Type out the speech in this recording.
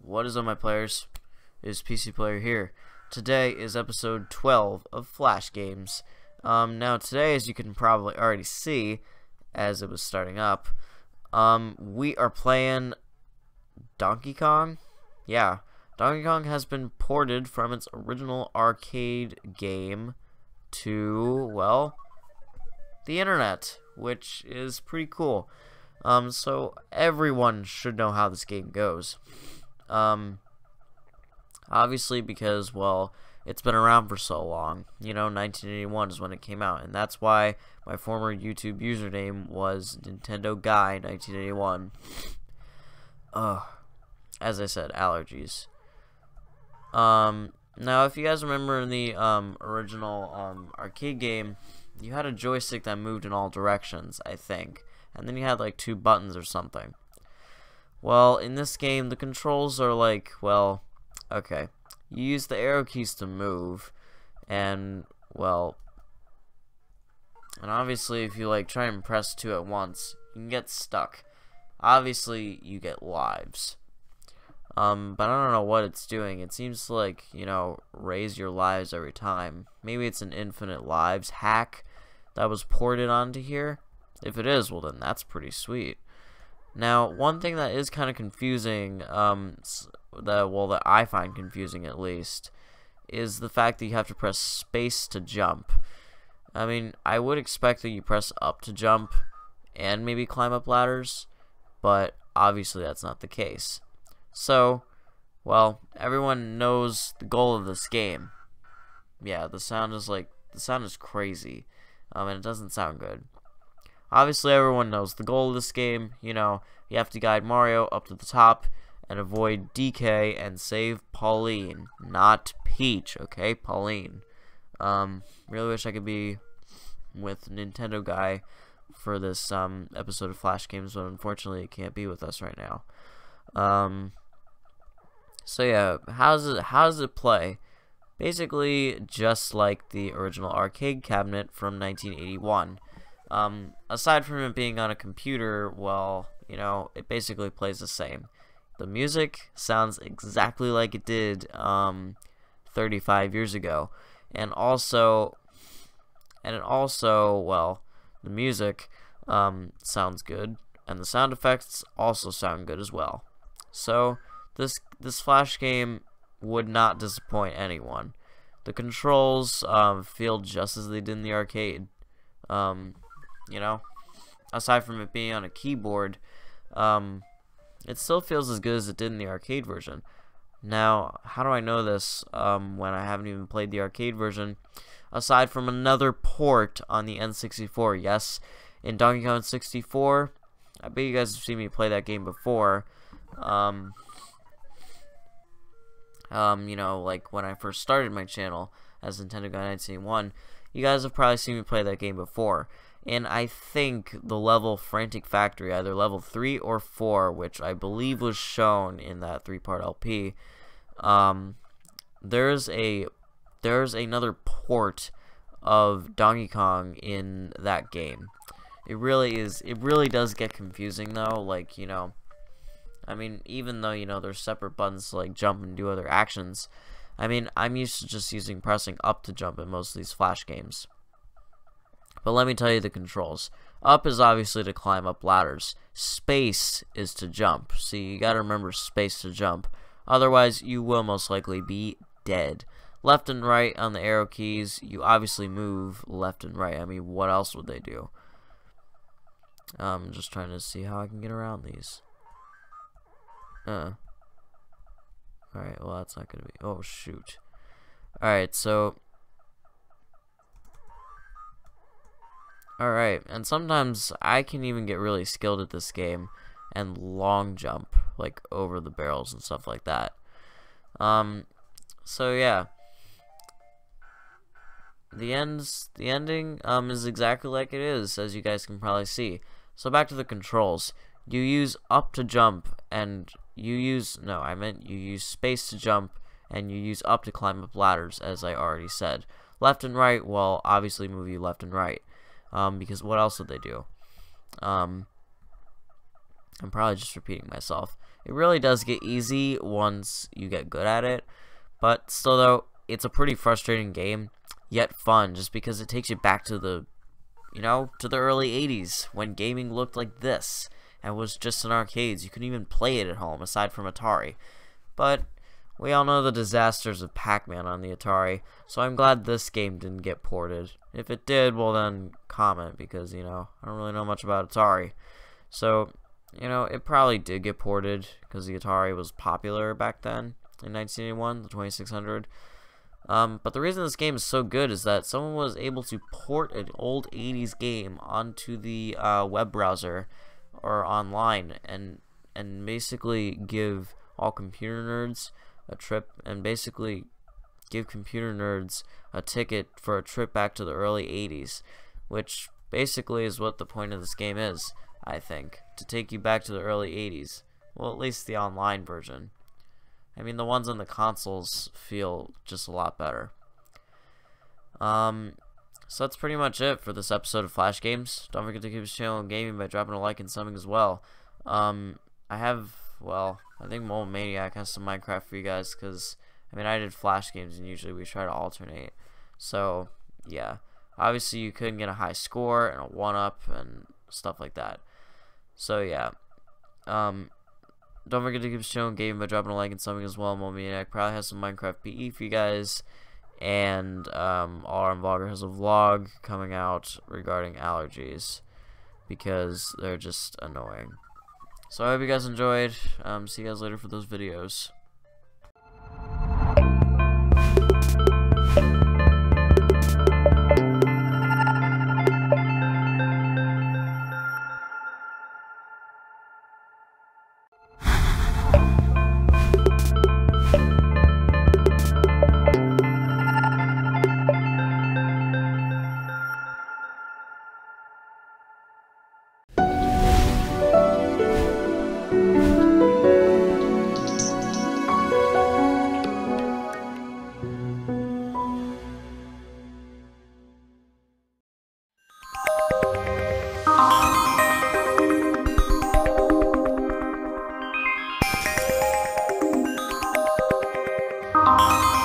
What is up, my players? It's PC Player here. Today is episode 12 of Flash Games. Now today, as you can probably already see, as it was starting up, we are playing Donkey Kong. Yeah, Donkey Kong has been ported from its original arcade game to, well, the internet, which is pretty cool. So everyone should know how this game goes. Obviously because, well, it's been around for so long. 1981 is when it came out, and that's why my former YouTube username was Nintendo Guy 1981. As I said, allergies. Now, if you guys remember in the original arcade game, you had a joystick that moved in all directions, I think. And then you had like 2 buttons or something. Well, in this game, the controls are like, well, okay. You use the arrow keys to move, and, well, and obviously if you like try and press 2 at once, you can get stuck. Obviously, you get lives. But I don't know what it's doing. It seems to, like, raise your lives every time. Maybe it's an infinite lives hack that was ported onto here. If it is, well then that's pretty sweet. Now, one thing that is kind of confusing, that I find confusing at least, is the fact that you have to press space to jump. I mean, I would expect that you press up to jump and maybe climb up ladders, but obviously that's not the case. So, well, everyone knows the goal of this game. Yeah, the sound is crazy, and it doesn't sound good. Obviously, everyone knows the goal of this game. You have to guide Mario up to the top and avoid DK and save Pauline, not Peach, okay? Pauline. Really wish I could be with Nintendo Guy for this episode of Flash Games, but unfortunately it can't be with us right now. So yeah, how does it play? Basically, just like the original arcade cabinet from 1981. Aside from it being on a computer, well, it basically plays the same. The music sounds exactly like it did 35 years ago, and also, well, the music sounds good, and the sound effects also sound good as well. So this Flash game would not disappoint anyone. The controls feel just as they did in the arcade. Aside from it being on a keyboard, it still feels as good as it did in the arcade version. Now, how do I know this when I haven't even played the arcade version? Aside from another port on the N64, yes, in Donkey Kong 64, I bet you guys have seen me play that game before. Like when I first started my channel as Nintendo Guy 1981, you guys have probably seen me play that game before. And I think the level Frantic Factory, either level 3 or 4, which I believe was shown in that 3-part LP, there's another port of Donkey Kong in that game. It really does get confusing though, like, I mean, even though, there's separate buttons to, like, jump and do other actions, I mean, I'm used to just pressing up to jump in most of these Flash games. But let me tell you the controls. Up is obviously to climb up ladders. Space is to jump. See, you gotta remember space to jump. Otherwise, you will most likely be dead. Left and right on the arrow keys, you obviously move left and right. I mean, what else would they do? I'm just trying to see how I can get around these. Alright, well, that's not gonna be... Oh, shoot. Alright, so... Alright, and sometimes I can even get really skilled at this game and long jump, like, over the barrels and stuff like that. So yeah. The ending is exactly like it is, as you guys can probably see. So back to the controls. You use up to jump, and you use space to jump, and you use up to climb up ladders, as I already said. Left and right, well, obviously move you left and right. Because what else would they do? I'm probably just repeating myself. It really does get easy once you get good at it, but still though, it's a pretty frustrating game, yet fun, just because it takes you back to the, to the early 80s, when gaming looked like this, and was just in arcades. You couldn't even play it at home, aside from Atari. But we all know the disasters of Pac-Man on the Atari, so I'm glad this game didn't get ported. If it did, well then, comment, because, I don't really know much about Atari. So, it probably did get ported, because the Atari was popular back then, in 1981, the 2600. But the reason this game is so good is that someone was able to port an old 80s game onto the web browser, or online, and basically give all computer nerds a trip, and basically give computer nerds a ticket for a trip back to the early 80s, which basically is what the point of this game is, I think, to take you back to the early 80s. Well, at least the online version. I mean, the ones on the consoles feel just a lot better. So that's pretty much it for this episode of Flash Games. Don't forget to keep this channel gaming by dropping a like and subbing as well. I think Mole Maniac has some Minecraft for you guys, because, I did Flash Games, and usually we try to alternate. So, yeah. Obviously, you couldn't get a high score, and a 1-up, and stuff like that. So, yeah. Don't forget to keep this channel gaming by dropping a like and subbing as well. Mole Maniac probably has some Minecraft PE for you guys. And, RM Vlogger has a vlog coming out regarding allergies, because they're just annoying. So I hope you guys enjoyed. See you guys later for those videos. You